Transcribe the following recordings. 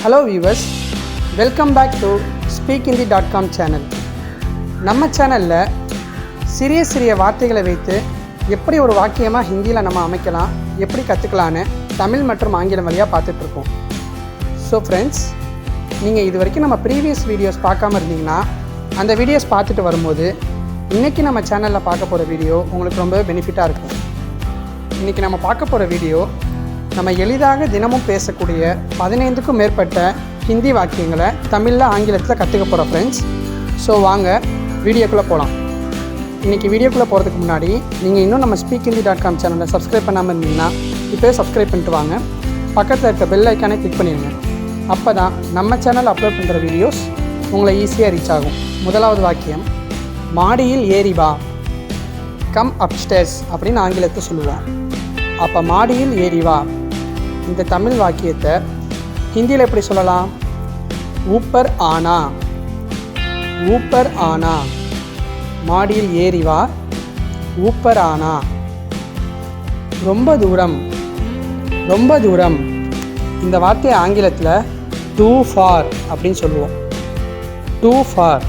Hello viewers, welcome back to speakinthie.com channel. நம்ம சேனலில் சிறிய சிறிய வார்த்தைகளை வைத்து எப்படி ஒரு வாக்கியமாக ஹிந்தியில் நம்ம அமைக்கலாம், எப்படி கற்றுக்கலான்னு தமிழ் மற்றும் ஆங்கிலம் வழியாக பார்த்துட்ருக்கோம். ஸோ ஃப்ரெண்ட்ஸ், நீங்கள் இது வரைக்கும் நம்ம ப்ரீவியஸ் வீடியோஸ் பார்க்காம இருந்தீங்கன்னா அந்த வீடியோஸ் பார்த்துட்டு வரும்போது இன்றைக்கி நம்ம சேனலில் பார்க்க போகிற வீடியோ உங்களுக்கு ரொம்ப பெனிஃபிட்டாக இருக்கும். இன்றைக்கி நம்ம பார்க்க போகிற வீடியோ நம்ம எளிதாக தினமும் பேசக்கூடிய 15க்கும் மேற்பட்ட ஹிந்தி வாக்கியங்களை தமிழில் ஆங்கிலத்தில் கற்றுக்க போகிற ஃப்ரெண்ட்ஸ். ஸோ வாங்க வீடியோக்குள்ளே போகலாம். இன்றைக்கி வீடியோக்குள்ளே போகிறதுக்கு முன்னாடி நீங்கள் இன்னும் நம்ம speakinthie.com சேனலை சப்ஸ்கிரைப் பண்ணாமல் இருந்தீங்கன்னா இப்போயே சப்ஸ்கிரைப் பண்ணிட்டு வாங்க. பக்கத்தில் இருக்க பெல் ஐக்கானை கிளிக் பண்ணிடுங்க. அப்போ தான் நம்ம சேனல் அப்லோட் பண்ணுற வீடியோஸ் உங்களை ஈஸியாக ரீச் ஆகும். முதலாவது வாக்கியம், மாடியில் ஏறி வா, கம் அப்ஸ்டேர்ஸ் அப்படின்னு ஆங்கிலத்தை சொல்லுவோம். அப்போ மாடியில் ஏறி வா, இந்த தமிழ் வாக்கியத்தை ஹிந்தியில் எப்படி சொல்லலாம்? ஊப்பர் ஆனா, ஊப்பர் ஆனா. மாடியில் ஏறி வா, ஊப்பர் ஆனா. ரொம்ப தூரம், ரொம்ப தூரம், இந்த வார்த்தையை ஆங்கிலத்தில் டூ ஃபார் அப்படின்னு சொல்லுவோம். Too far.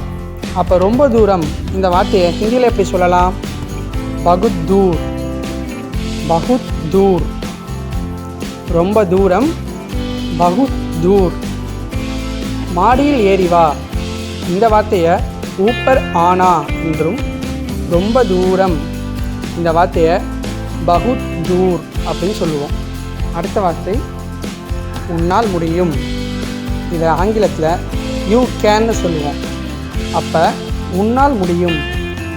அப்போ ரொம்ப தூரம் இந்த வார்த்தையை ஹிந்தியில் எப்படி சொல்லலாம்? பகுத் தூர், பகுத் தூர். ரொம்ப தூரம், பகுத் தூர். மாடியில் ஏறி வா, இந்த வார்த்தையை ஊப்பர் ஆனா என்றும், ரொம்ப தூரம் இந்த வார்த்தையை பகுத் தூர் அப்படின்னு சொல்லுவோம். அடுத்த வார்த்தை, உன்னால் முடியும், இதை ஆங்கிலத்தில் யூ கேன்னு சொல்லுவோம். அப்போ உன்னால் முடியும்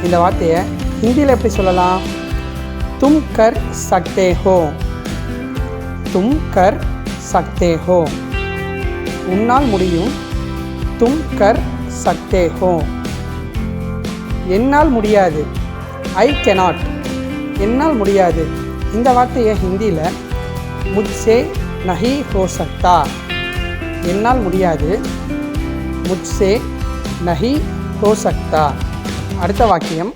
இந்த வார்த்தையை ஹிந்தியில் எப்படி சொல்லலாம்? தும் கர் சக்தே ஹோ, தும் கர் சக்தே ஹோ. உன்னால் முடியும், தும் கர் சக்தே ஹோ. என்னால் முடியாது, ஐ கெனாட், என்னால் முடியாது இந்த வார்த்தையை ஹிந்தியில் முஜ்சே நஹி ஹோ சக்தா. என்னால் முடியாது, முஜ்சே நஹி ஹோ சக்தா. அடுத்த வாக்கியம்,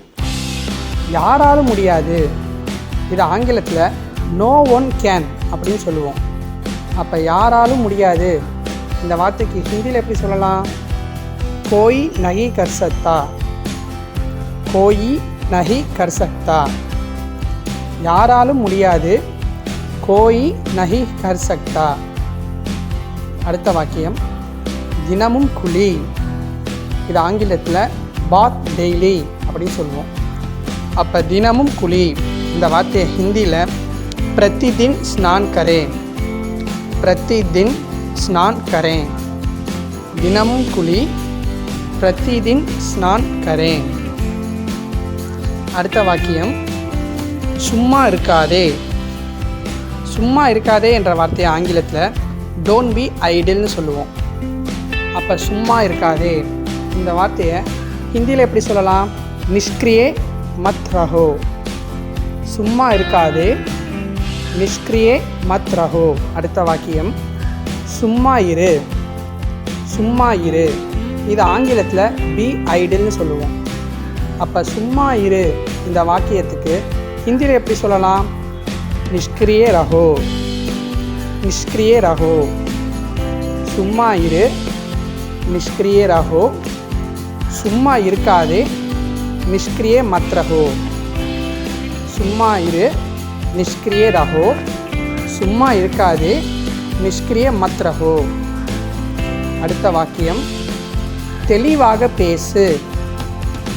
யாராலும் முடியாது, இது ஆங்கிலத்தில் நோ ஒன் கேன் அப்படின்னு சொல்லுவோம். அப்போ யாராலும் முடியாது இந்த வார்த்தைக்கு ஹிந்தியில் எப்படி சொல்லலாம்? கோய் நஹி கர் சக்தா, கோய் நஹி கர் சக்தா. யாராலும் முடியாது, கோய் நஹி கர் சக்தா. அடுத்த வாக்கியம், தினமும் குளி, இது ஆங்கிலத்தில் பாத் டெய்லி அப்படின்னு சொல்லுவோம். அப்போ தினமும் குளி இந்த வார்த்தையை ஹிந்தியில் பிரதிதின் ஸ்நான் கரேன், பிரதிதின் ஸ்நான் கரேன். தினமும் குளி, பிரதிதின் ஸ்நான் கரேன். அடுத்த வாக்கியம், சும்மா இருக்காதே, சும்மா இருக்காதே என்ற வார்த்தையை ஆங்கிலத்தில் டோன்ட் பி ஐடில்னு சொல்லுவோம். அப்போ சும்மா இருக்காதே இந்த வார்த்தையை ஹிந்தியில் எப்படி சொல்லலாம்? நிஷ்கிரியே மத் ரஹோ. சும்மா இருக்காதே, நிஷ்கிரியே மத் ரஹோ. அடுத்த வாக்கியம், சும்மா இரு, சும்மா இரு, இது ஆங்கிலத்தில் பி ஐடில்னு சொல்லுவோம். அப்போ சும்மா இரு இந்த வாக்கியத்துக்கு ஹிந்தியில் எப்படி சொல்லலாம்? நிஷ்கிரியே ரஹோ, நிஷ்கிரியே ரஹோ. சும்மா இரு, நிஷ்கிரியே ரஹோ. சும்மா இருக்காதே, நிஷ்கிரியே மத் ரஹோ. சும்மா இரு, நிஷ்கிரியே ரஹோ. சும்மா இருக்காதே, நிஷ்கிரிய மத் ரஹோ. அடுத்த வாக்கியம், தெளிவாக பேசு,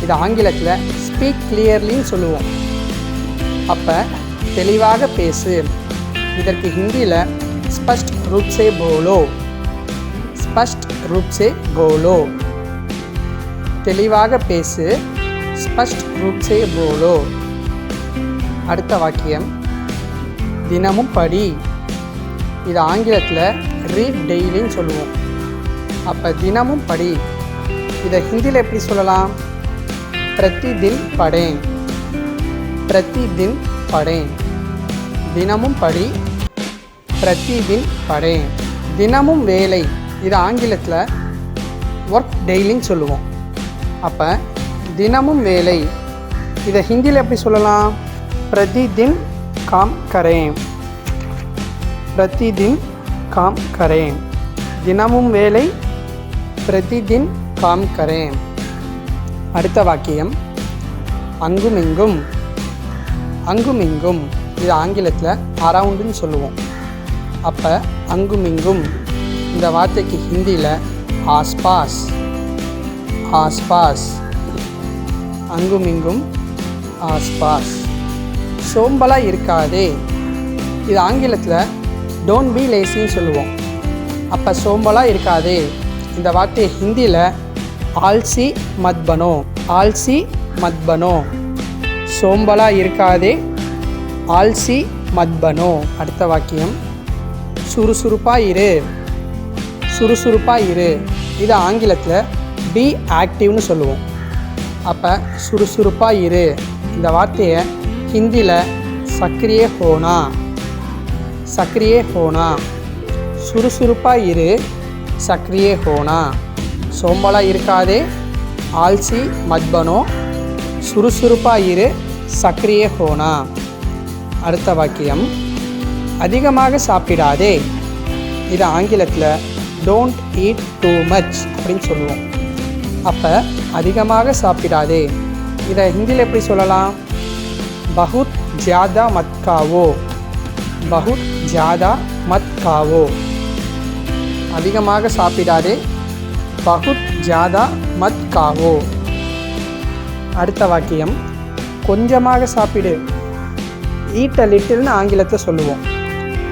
இது ஆங்கிலத்தில் ஸ்பீக் கிளியர்லின்னு சொல்லுவோம். அப்போ தெளிவாக பேசு, இதற்கு ஹிந்தியில் ஸ்பஷ்ட் ரூப் சே போலோ, ஸ்பஷ்ட் ரூப் சே போலோ. தெளிவாக பேசு, ஸ்பஷ்ட் ரூப் சே போலோ. அடுத்த வாக்கியம், தினமும் படி, இது ஆங்கிலத்தில் ரீட் டெய்லின்னு சொல்லுவோம். அப்போ தினமும் படி, இதை ஹிந்தியில் எப்படி சொல்லலாம்? பிரதிதின் படேன், பிரதிதின் படேன். தினமும் படி, பிரதிதின் படேன். தினமும் வேலை, இது ஆங்கிலத்தில் ஒர்க் டெய்லின்னு சொல்லுவோம். அப்போ தினமும் வேலை, இதை ஹிந்தியில் எப்படி சொல்லலாம்? பிரதிதின் काम करें, प्रतिदिन काम करें. தினமும் வேலை பிரதிதின் காம் கரேன். அடுத்த வாக்கியம் அங்குமிங்கும். அங்குமிங்கும் இது ஆங்கிலத்தில் அரவுண்டுன்னு சொல்லுவோம். அப்போ அங்குமிங்கும் இந்த வார்த்தைக்கு ஹிந்தியில் ஆஸ்பாஸ். ஆஸ்பாஸ், அங்குமிங்கும் ஆஸ்பாஸ். சோம்பலாக இருக்காதே இது ஆங்கிலத்தில் டோன்ட் பி லேசின்னு சொல்லுவோம். அப்போ சோம்பலாக இருக்காதே இந்த வார்த்தையை ஹிந்தியில் ஆல்சி மத் பனோ. ஆல்சி மத் பனோ, சோம்பலாக இருக்காதே ஆல்சி மத் பனோ. அடுத்த வாக்கியம் சுறுசுறுப்பாக இரு. சுறுசுறுப்பாக இரு இது ஆங்கிலத்தில் பி ஆக்டிவ்னு சொல்லுவோம். அப்போ சுறுசுறுப்பாக இரு இந்த வார்த்தையை ஹிந்தியில் சக்ரியே ஹோனா. சக்ரியே ஹோனா, சுறுசுறுப்பாக இரு சக்ரியே ஹோனா. சோம்பலாக இருக்காதே ஆல்சி மத் பனோ, சுறுசுறுப்பாக இரு சக்ரியே ஹோனா. அடுத்த வாக்கியம் அதிகமாக சாப்பிடாதே இது ஆங்கிலத்தில் டோன்ட் ஈட் டூ மச் அப்படின்னு சொல்லுவோம். அப்போ அதிகமாக சாப்பிடாதே இதை ஹிந்தியில் எப்படி சொல்லலாம்? பகுத் ஜியாதா மத் காவோ. பகுத் ஜியாதா மத் காவோ, அதிகமாக சாப்பிடாதே பகுத் ஜியாதா மத் காவோ. அடுத்த வாக்கியம் கொஞ்சமாக சாப்பிடு. ஈட் அ லிட்டில்னு ஆங்கிலத்தில் சொல்லுவோம்.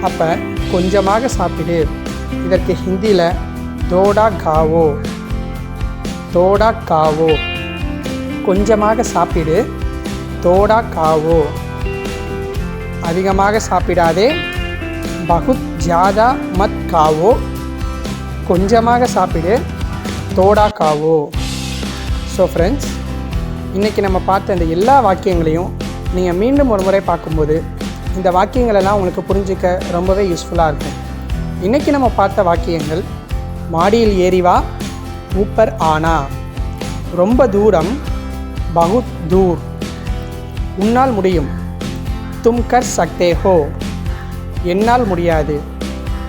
அப்போ கொஞ்சமாக சாப்பிடு இதற்கு ஹிந்தியில் தோடா காவோ. தோடா காவோ, கொஞ்சமாக சாப்பிடு தோடா காவோ. அதிகமாக சாப்பிடாதே பகுத் ஜியாதா மத் காவோ, கொஞ்சமாக சாப்பிடு தோடா காவோ. ஸோ ஃப்ரெண்ட்ஸ், இன்றைக்கி நம்ம பார்த்த இந்த எல்லா வாக்கியங்களையும் நீங்கள் மீண்டும் ஒரு முறை பார்க்கும்போது இந்த வாக்கியங்களெல்லாம் உங்களுக்கு புரிஞ்சிக்க ரொம்பவே யூஸ்ஃபுல்லாக இருக்கும். இன்றைக்கி நம்ம பார்த்த வாக்கியங்கள் மாடியில் ஏறி வா, ஊப்பர் ஆனா, ரொம்ப தூரம் பகுத் தூர், உன்னால் முடியும் தும் கர் சக்தே ஹோ, என்னால் முடியாது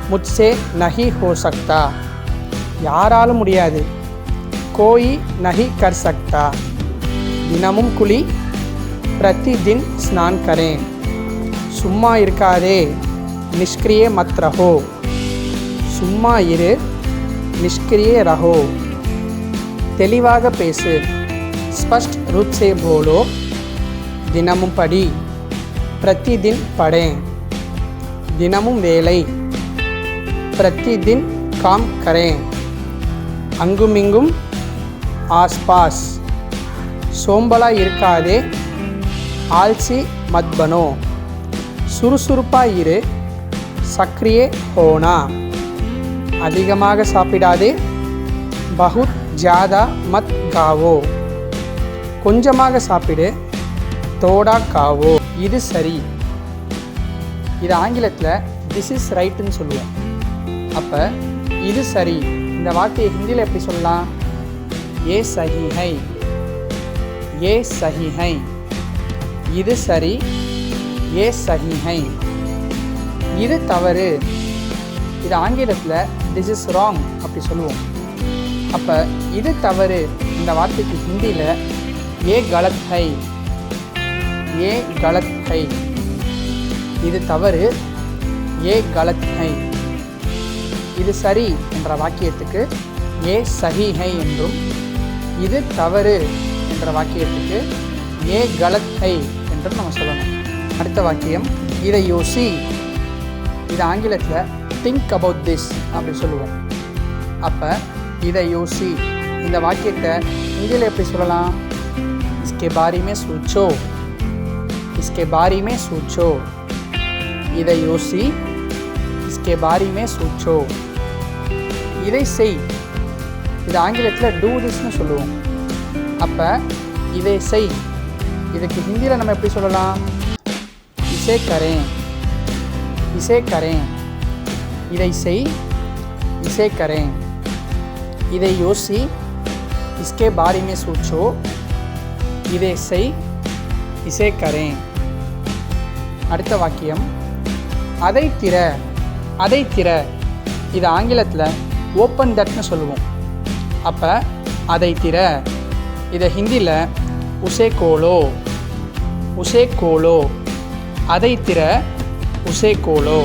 முட்சே நஹி ஹோ சக்தா, யாராலும் முடியாது கோயி நஹி கர் சக்தா, தினமும் குளி பிரதிதின் ஸ்நான் கரேன், சும்மா இருக்காதே நிஷ்கிரியே மத் ரஹோ, சும்மா இரு நிஷ்கிரியே ரஹோ, தெளிவாக பேசு ஸ்பஷ்ட் ரூப் சே போலோ, தினமும் படி பிரதிதின் படேன், தினமும் வேலை பிரதிதின் காம் கரேன், அங்குமிங்கும் ஆஸ்பாஸ், சோம்பலாக இருக்காதே ஆல்சி மத் பனோ, சுறுசுறுப்பாக இரு சக்ரியே ஹோனா, அதிகமாக சாப்பிடாதே பகுத் ஜியாதா மத் காவோ, கொஞ்சமாக சாப்பிடு தோடா காவோ. இது சரி இது ஆங்கிலத்தில் திஸ் இஸ் ரைட்டுன்னு சொல்லுவோம். அப்போ இது சரி இந்த வார்த்தையை ஹிந்தியில் எப்படி சொல்லலாம்? ஏ சஹி ஹை, ஏ சஹி ஹை, இது சரி ஏ சஹி ஹை. இது தவறு இது ஆங்கிலத்தில் திஸ் இஸ் ராங் அப்படி சொல்லுவோம். அப்போ இது தவறு இந்த வார்த்தைக்கு ஹிந்தியில் ஏ கலத் ஹை, ஏ கலத் ஹை, இது தவறு ஏ கலத் ஹை. இது சரி என்ற வாக்கியத்துக்கு ஏ சஹி ஹை என்றும், இது தவறு என்ற வாக்கியத்துக்கு ஏ கலத் ஹை என்றும் நம்ம சொல்லணும். அடுத்த வாக்கியம் இதை யோசி இது ஆங்கிலத்தில் திங்க் அபவுட் திஸ் அப்படி சொல்லுவோம். அப்போ இதை யோசி இந்த வாக்கியத்தை ஹிந்தியில் எப்படி சொல்லலாம்? இஸ்கே பாரி மே சோச்சோ, இஸ்கே பாரி மே சோச்சோ, இதை யோசி இஸ்கே பாரி மே சோச்சோ. இதை செய் இது ஆங்கிலத்தில் டூ திஸ்னு சொல்லுவோம். அப்போ இதை செய் இதுக்கு ஹிந்தியில் நம்ம எப்படி சொல்லலாம்? இசே கரேன், இசே கரேன், இதை செய் இசே கரேன், இதை யோசி इसके बारे में सोचो, இதை செய் இசே கரேன். அடுத்த வாக்கியம் அதை திற, அதை திற இது ஆங்கிலத்தில் ஓப்பன் தட்னு சொல்லுவோம். அப்போ அதை திற, இதை ஹிந்தியில் உசே கோலோ, உசே கோலோ. அதை திற, உசே கோலோ.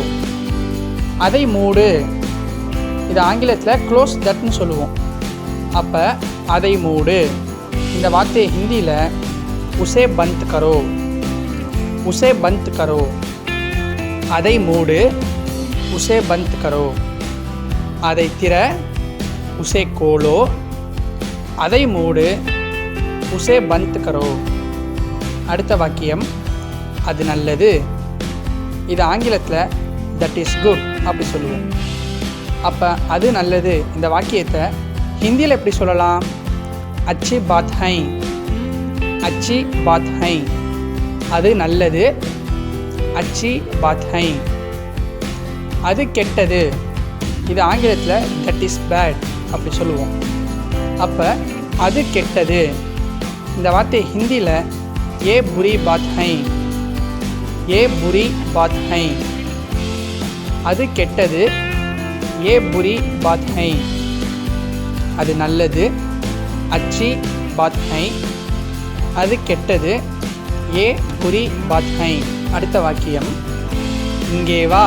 அதை மூடு, இது ஆங்கிலத்தில் க்ளோஸ் தட்னு சொல்லுவோம். அப்போ அதை மூடு, இந்த வார்த்தையை ஹிந்தியில் உசே பந்த் கரோ, உசே பந்த் கரோ. அதை மூடு, உசே பந்த் கரோ. அதை திற, உசே கோலோ. அதை மூடு, உசே பந்த் கரோ. அடுத்த வாக்கியம், அது நல்லது, இது ஆங்கிலத்தில் தட் இஸ் குட் அப்படி சொல்லுவோம். அப்போ அது நல்லது இந்த வாக்கியத்தை ஹிந்தியில் எப்படி சொல்லலாம்? அச்சி பாத் ஹை, அச்சி பாத் ஹை. அது நல்லது, அச்சி பாத் ஹை. அது கெட்டது, இது ஆங்கிலத்தில் தட் இஸ் பேட் அப்படி சொல்லுவோம். அப்போ அது கெட்டது, இந்த வார்த்தை ஹிந்தியில் ஏ புரி பாத் ஹை, ஏ புரி பாத் ஹை. அது கெட்டது, ஏ புரி பாத் ஹை. அது நல்லது, அச்சி பாத் ஹை. அது கெட்டது, ஏ புரி பாத் ஹை. அடுத்த வாக்கியம், இங்கே வா,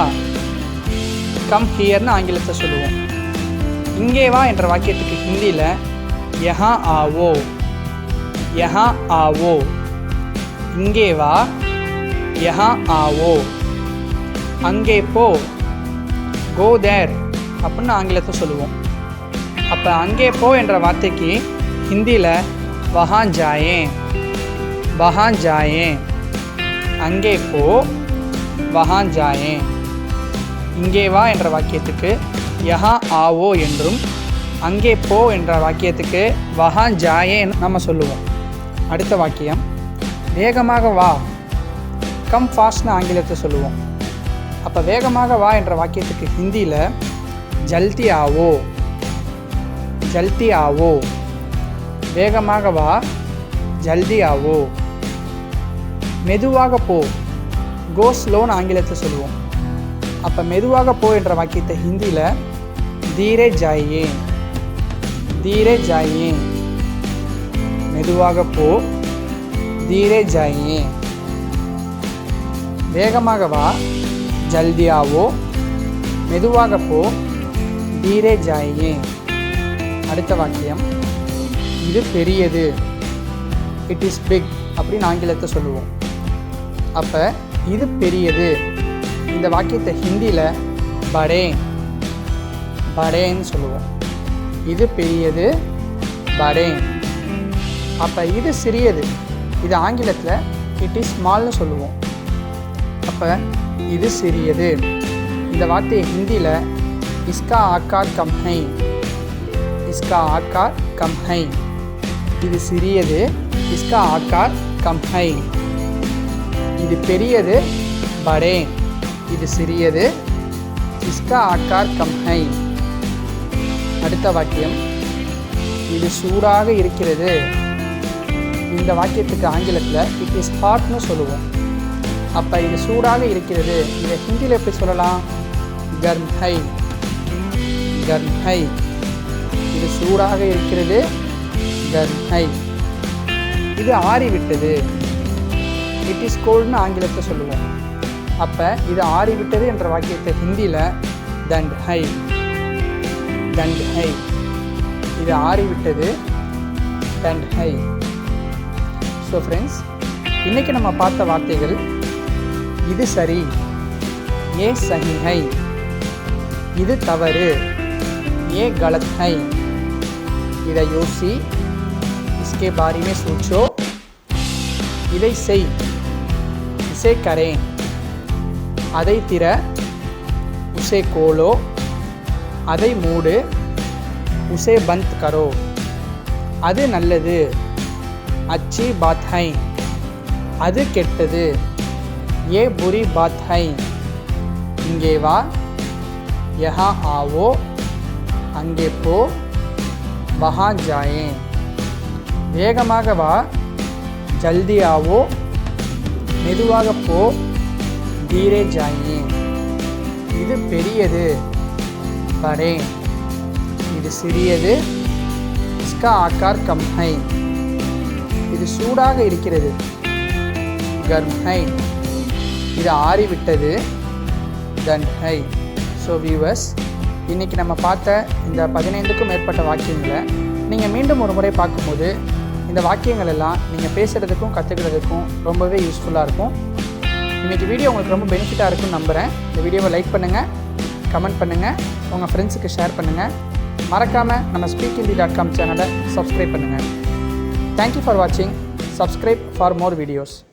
கம் ஹியர்னு ஆங்கிலத்தை சொல்லுவோம். இங்கே வா என்ற வாக்கியத்துக்கு ஹிந்தியில் யஹா ஆவோ, யஹா ஆவோ. இங்கே வா, யஹா ஆவோ. அங்கே போ, கோ தேர் அப்படின்னு ஆங்கிலத்தை சொல்லுவோம். அப்போ அங்கே போ என்ற வார்த்தைக்கு ஹிந்தியில் வஹான் ஜாயே, வஹான் ஜாயே. அங்கே போ, வஹான் ஜாயே. இங்கே வா என்ற வாக்கியத்துக்கு யஹா ஆவோ என்றும், அங்கே போ என்ற வாக்கியத்துக்கு வஹான் ஜாயே நம்ம சொல்லுவோம். அடுத்த வாக்கியம், வேகமாக வா, கம் ஃபாஸ்ட்னு ஆங்கிலத்தை சொல்லுவோம். அப்போ வேகமாக வா என்ற வாக்கியத்துக்கு ஹிந்தியில் ஜல்தி ஆவோ, ஜல்தி ஆவோ. வேகமாக வா, ஜல்தி ஆவோ. மெதுவாக போ, கோ ஸ்லோன்னு ஆங்கிலத்தை சொல்லுவோம். அப்போ மெதுவாக போ என்ற வாக்கியத்தை ஹிந்தியில் தீரே ஜாயே, தீரே ஜாயே. மெதுவாக போ, தீரே ஜாயே. வேகமாக வா, ஜல்தி ஆவோ. மெதுவாக போ, தீரே ஜாயே. அடுத்த வாக்கியம், இது பெரியது, இட் இஸ் பிக் அப்படின்னு ஆங்கிலத்தை சொல்லுவோம். அப்போ இது பெரியது, இந்த வாக்கியத்தை ஹிந்தியில் படே, படேன்னு சொல்லுவோம். இது பெரியது, படே. அப்போ இது சிறியது, இது ஆங்கிலத்தில் இட் இஸ் ஸ்மால்னு சொல்லுவோம். அப்போ இது சிறியது, இந்த வார்த்தையை ஹிந்தியில் இஸ்கா ஆக்கார் கம் ஹை, இஸ்கா ஆக்கார் கம் ஹை. இது சிறியது, இஸ்கா ஆக்கார் கம் ஹை. இது பெரியது, படே. இது சிறியது, இஸ்கா ஆக்கார் கம் ஹை. அடுத்த வாக்கியம், இது சூடாக இருக்கிறது, இந்த வாக்கியத்துக்கு ஆங்கிலத்தில் இட் இஸ் ஹாட்னு சொல்லுவோம். அப்போ இது சூடாக இருக்கிறது, இதை ஹிந்தியில் எப்படி சொல்லலாம்? கர்ம் ஹை, கர்ம் ஹை. இது சூடாக இருக்கிறது, கர்ம் ஹை. இது ஆறிவிட்டது, இட் இஸ் கோல்டுன்னு ஆங்கிலத்தை சொல்லுவோம். அப்போ இது ஆறிவிட்டது என்ற வாக்கியத்தை ஹிந்தியில் தண்ட் ஹை, தண்ட் ஹை. இது ஆறிவிட்டது, தண்ட் ஹை. ஸோ ஃப்ரெண்ட்ஸ், இன்றைக்கி நம்ம பார்த்த வார்த்தைகள், இது சரி, ஏ சஹி ஹை. இது தவறு, ஏ கலத் ஹை. இதை யோசி, इसके बारे में सोचो. இதை செய், இசே கரேன். அதை திற, உசே கோலோ. அதை மூடு, உசே பந்த் கரோ. அது நல்லது, அச்சி பாத் ஹை. அது கெட்டது, ஏ புரி பாத் ஹை. இங்கே வா, யஹா ஆவோ. அங்கே போ, வஹா ஜாயே. வேகமாக வா, ஜல்தி ஆவோ. மெதுவாக போ, தீரே ஜாயே. இது பெரியது, படே. இது சிறியது. இஸ்கா ஆக்கார் கம் ஹை. இது சூடாக இருக்கிறது. கர்ம் ஹை. இது ஆறிவிட்டது. தன் ஹை. ஸோ வியூவர்ஸ், இன்றைக்கி நம்ம பார்த்த இந்த 15க்கும் மேற்பட்ட வாக்கியங்களை நீங்கள் மீண்டும் ஒரு முறை பார்க்கும்போது இந்த வாக்கியங்கள் எல்லாம் நீங்கள் பேசுகிறதுக்கும் கற்றுக்கிறதுக்கும் ரொம்பவே யூஸ்ஃபுல்லாக இருக்கும். இன்றைக்கி வீடியோ உங்களுக்கு ரொம்ப பெனிஃபிட்டாக இருக்கும்னு நம்புகிறேன். இந்த வீடியோவை லைக் பண்ணுங்கள், கமெண்ட் பண்ணுங்கள், உங்கள் ஃப்ரெண்ட்ஸுக்கு ஷேர் பண்ணுங்கள். மறக்காமல் நம்ம speakhindi.com சேனலை சப்ஸ்கிரைப் பண்ணுங்கள். Thank you for watching. Subscribe for more videos.